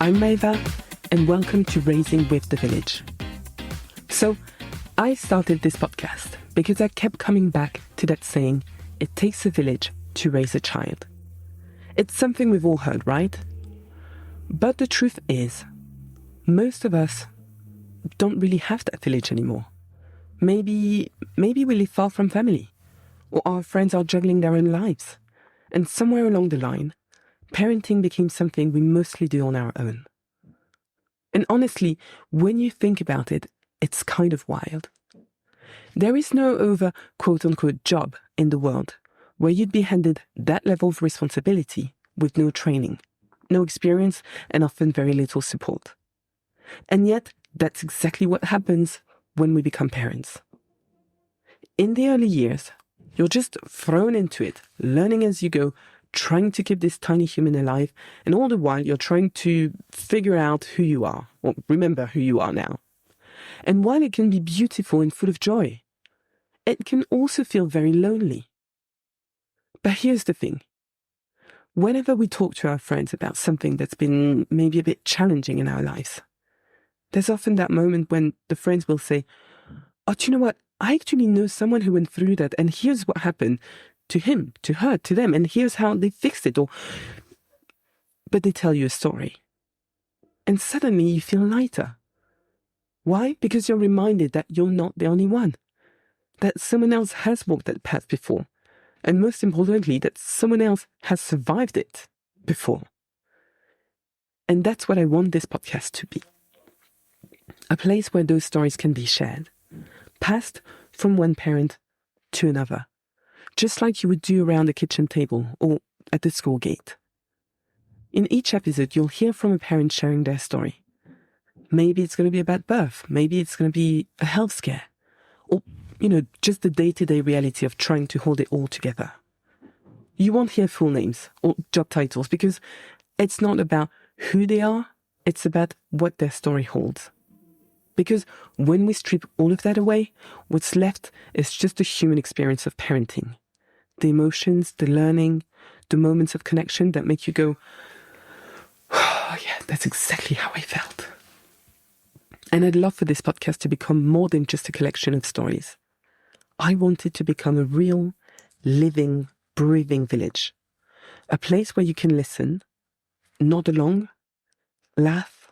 I'm Maeva, and welcome to Raising with the Village. So, I started this podcast because I kept coming back to that saying, it takes a village to raise a child. It's something we've all heard, right? But the truth is, most of us don't really have that village anymore. Maybe we live far from family, or our friends are juggling their own lives. And somewhere along the line, parenting became something we mostly do on our own. And honestly, when you think about it, it's kind of wild. There is no other quote-unquote job in the world where you'd be handed that level of responsibility with no training, no experience, and often very little support. And yet, that's exactly what happens when we become parents. In the early years, you're just thrown into it, learning as you go, trying to keep this tiny human alive, and all the while you're trying to figure out who you are, or remember who you are now. And while it can be beautiful and full of joy, it can also feel very lonely. But here's the thing. Whenever we talk to our friends about something that's been maybe a bit challenging in our lives, there's often that moment when the friends will say, "Oh, do you know what? I actually know someone who went through that, and here's what happened to him, to her, to them, and here's how they fixed it." But they tell you a story. And suddenly you feel lighter. Why? Because you're reminded that you're not the only one. That someone else has walked that path before. And most importantly, that someone else has survived it before. And that's what I want this podcast to be. A place where those stories can be shared, passed from one parent to another, just like you would do around the kitchen table or at the school gate. In each episode, you'll hear from a parent sharing their story. Maybe it's going to be a bad birth. Maybe it's going to be a health scare. Or, just the day-to-day reality of trying to hold it all together. You won't hear full names or job titles because it's not about who they are. It's about what their story holds. Because when we strip all of that away, what's left is just a human experience of parenting. The emotions, the learning, the moments of connection that make you go, "Oh, yeah, that's exactly how I felt." And I'd love for this podcast to become more than just a collection of stories. I want it to become a real, living, breathing village. A place where you can listen, nod along, laugh,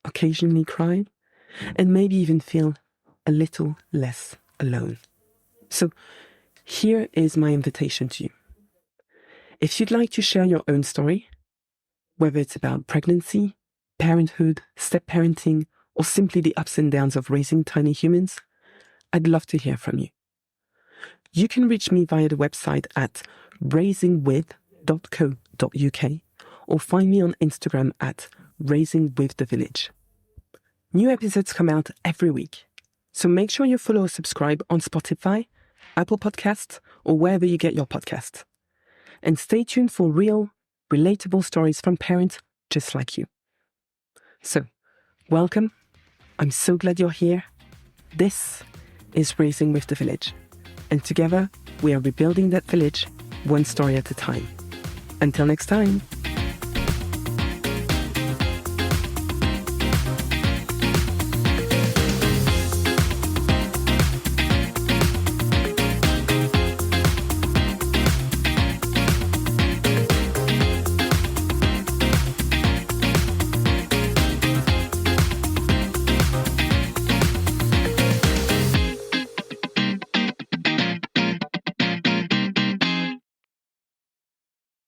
occasionally cry, and maybe even feel a little less alone. So here is my invitation to you. If you'd like to share your own story, whether it's about pregnancy, parenthood, step-parenting, or simply the ups and downs of raising tiny humans, I'd love to hear from you. You can reach me via the website at raisingwith.co.uk or find me on Instagram at raisingwiththevillage. New episodes come out every week, so make sure you follow or subscribe on Spotify, Apple Podcasts, or wherever you get your podcasts. And stay tuned for real, relatable stories from parents just like you. So, welcome. I'm so glad you're here. This is Raising with the Village. And together, we are rebuilding that village one story at a time. Until next time.